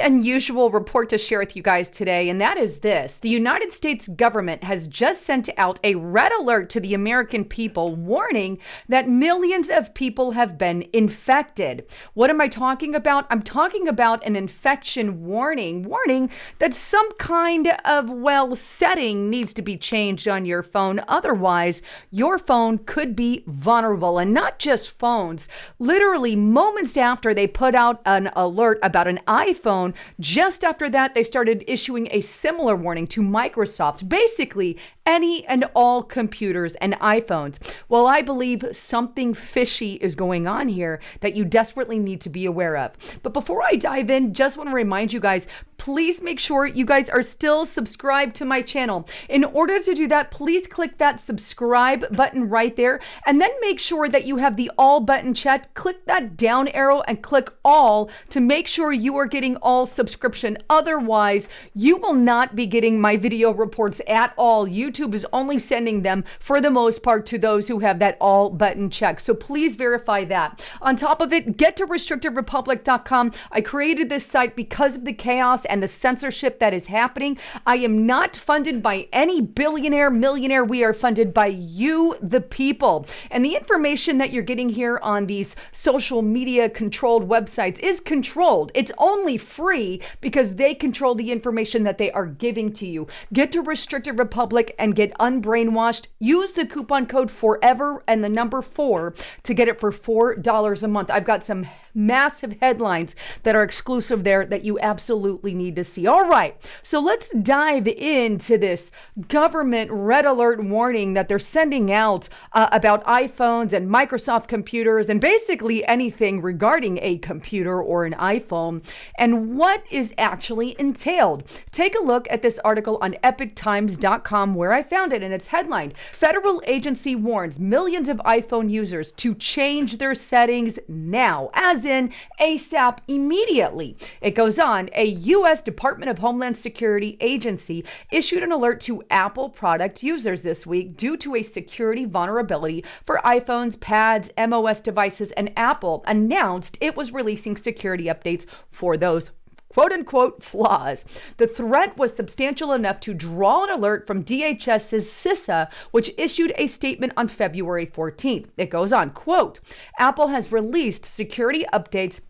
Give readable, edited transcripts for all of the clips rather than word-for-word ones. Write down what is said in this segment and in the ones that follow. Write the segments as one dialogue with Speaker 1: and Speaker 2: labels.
Speaker 1: unusual report to share with you guys today, and that is this. The United States government has just sent out a red alert to the American people, warning that millions of people have been infected. What am I talking about? I'm talking about an infection warning that some kind of, setting needs to be changed on your phone. Otherwise, your phone could be vulnerable. And not just phones. Literally moments after they put out an alert about an iPhone, just after that, they started issuing a similar warning to Microsoft. Basically, any and all computers and iPhones. Well, I believe something fishy is going on here that you desperately need to be aware of. But before I dive in, just want to remind you guys, please make sure you guys are still subscribed to my channel. In order to do that, please click that subscribe button right there, and then make sure that you have the all button checked. Click that down arrow and click all to make sure you are getting all subscription. Otherwise, you will not be getting my video reports at all. YouTube is only sending them for the most part to those who have that all button checked. So please verify that. On top of it, get to restrictedrepublic.com. I created this site because of the chaos and the censorship that is happening. I am not funded by any billionaire, millionaire. We are funded by you, the people. And the information that you're getting here on these social media controlled websites is controlled. It's only free because they control the information that they are giving to you. Get to Restricted Republic and get unbrainwashed. Use the coupon code FOREVER and the number 4 to get it for $4 a month. I've got some massive headlines that are exclusive there that you absolutely need to see. All right, so let's dive into this government red alert warning that they're sending out about iPhones and Microsoft computers and basically anything regarding a computer or an iPhone and what is actually entailed. Take a look at this article on epictimes.com where I found it, and it's headlined, Federal Agency Warns Millions of iPhone Users to Change Their Settings Now, as in ASAP, immediately. It goes on, a U.S. Department of Homeland Security agency issued an alert to Apple product users this week due to a security vulnerability for iPhones, pads, MOS devices, and Apple announced it was releasing security updates for those quote-unquote flaws. The threat was substantial enough to draw an alert from DHS's CISA, which issued a statement on February 14th. It goes on, quote, Apple has released security updates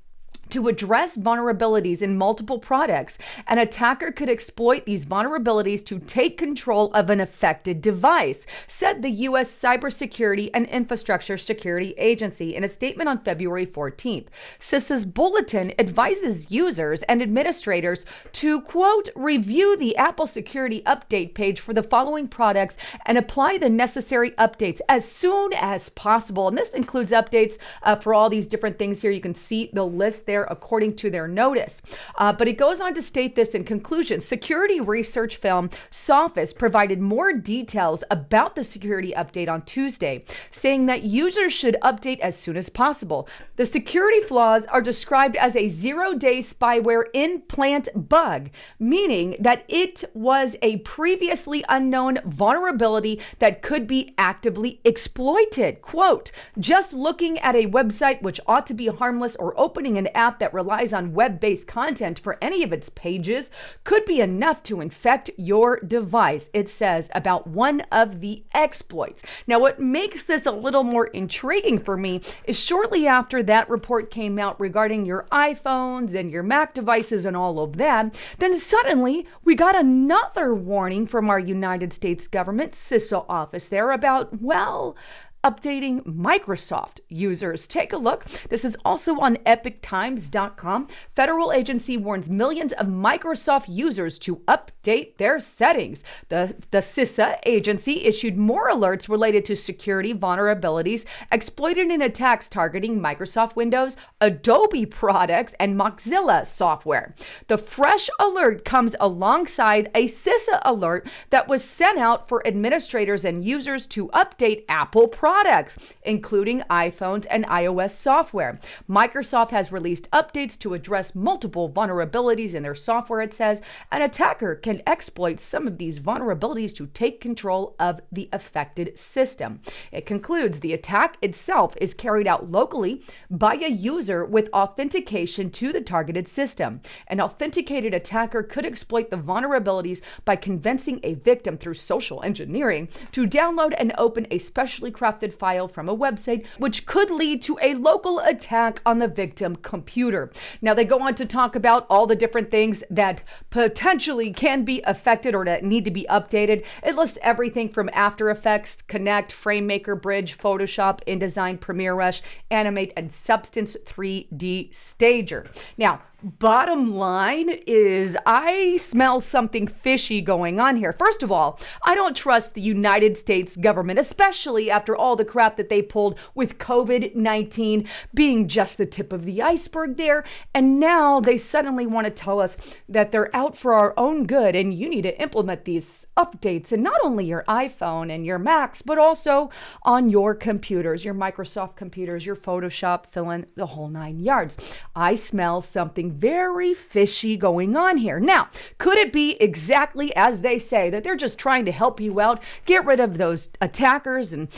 Speaker 1: to address vulnerabilities in multiple products. An attacker could exploit these vulnerabilities to take control of an affected device, said the U.S. Cybersecurity and Infrastructure Security Agency in a statement on February 14th. CISA's bulletin advises users and administrators to, quote, review the Apple Security Update page for the following products and apply the necessary updates as soon as possible. And this includes updates for all these different things here. You can see the list there according to their notice. But it goes on to state this in conclusion. Security research firm Sophos provided more details about the security update on Tuesday, saying that users should update as soon as possible. The security flaws are described as a zero-day spyware implant bug, meaning that it was a previously unknown vulnerability that could be actively exploited. Quote, just looking at a website which ought to be harmless or opening an app that relies on web-based content for any of its pages could be enough to infect your device, it says about one of the exploits. Now, what makes this a little more intriguing for me is shortly after that report came out regarding your iPhones and your Mac devices and all of that, then suddenly we got another warning from our United States government CISA office there about, updating Microsoft users. Take a look. This is also on epictimes.com. Federal agency warns millions of Microsoft users to update their settings. The CISA agency issued more alerts related to security vulnerabilities exploited in attacks targeting Microsoft Windows, Adobe products, and Mozilla software. The fresh alert comes alongside a CISA alert that was sent out for administrators and users to update Apple products. products, including iPhones and iOS software. Microsoft has released updates to address multiple vulnerabilities in their software, it says. An attacker can exploit some of these vulnerabilities to take control of the affected system. It concludes the attack itself is carried out locally by a user with authentication to the targeted system. An authenticated attacker could exploit the vulnerabilities by convincing a victim through social engineering to download and open a specially crafted file from a website, which could lead to a local attack on the victim computer. Now, they go on to talk about all the different things that potentially can be affected or that need to be updated. It lists everything from After Effects, Connect, FrameMaker, Bridge, Photoshop, InDesign, Premiere Rush, Animate, and Substance 3D Stager. Now, bottom line is I smell something fishy going on here. First of all, I don't trust the United States government, especially after all the crap that they pulled with COVID-19 being just the tip of the iceberg there. And now they suddenly want to tell us that they're out for our own good and you need to implement these updates in not only your iPhone and your Macs, but also on your computers, your Microsoft computers, your Photoshop, fill in the whole 9 yards. I smell something very fishy going on here. Now, could it be exactly as they say, that they're just trying to help you out, get rid of those attackers and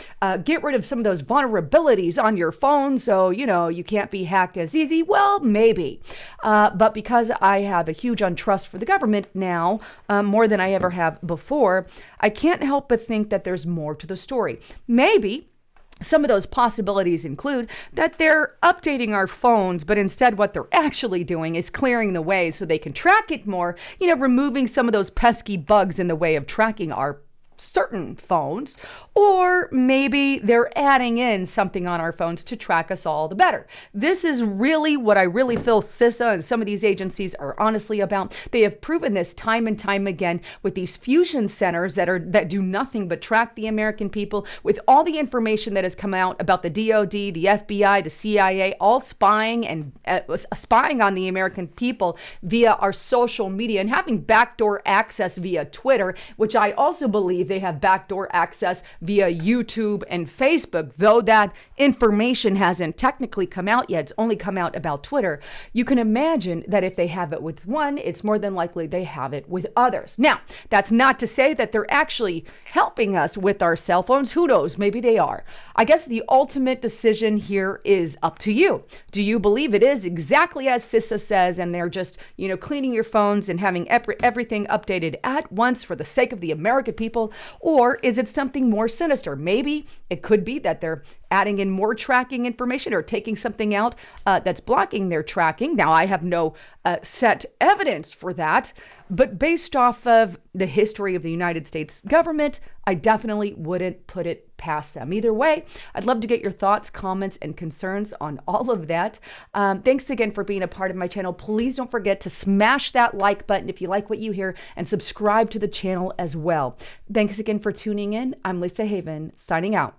Speaker 1: get rid of some of those vulnerabilities on your phone so, you can't be hacked as easy? Well, maybe. But because I have a huge untrust for the government now, more than I ever have before, I can't help but think that there's more to the story. Maybe some of those possibilities include that they're updating our phones, but instead what they're actually doing is clearing the way so they can track it more, removing some of those pesky bugs in the way of tracking our certain phones. Or maybe they're adding in something on our phones to track us all the better. This is really what I really feel CISA and some of these agencies are honestly about. They have proven this time and time again with these fusion centers that do nothing but track the American people, with all the information that has come out about the DOD, the FBI, the CIA, all spying and spying on the American people via our social media and having backdoor access via Twitter, which I also believe they have backdoor access via YouTube and Facebook, though that information hasn't technically come out yet. It's only come out about Twitter. You can imagine that if they have it with one, it's more than likely they have it with others. Now, that's not to say that they're actually helping us with our cell phones. Who knows? Maybe they are. I guess the ultimate decision here is up to you. Do you believe it is exactly as CISA says, and they're just, cleaning your phones and having everything updated at once for the sake of the American people? Or is it something more sinister? Maybe it could be that they're adding in more tracking information or taking something out that's blocking their tracking. Now, I have no set evidence for that, but based off of the history of the United States government, I definitely wouldn't put it past them. Either way, I'd love to get your thoughts, comments, and concerns on all of that. Thanks again for being a part of my channel. Please don't forget to smash that like button if you like what you hear, and subscribe to the channel as well. Thanks again for tuning in. I'm Lisa Haven, signing out.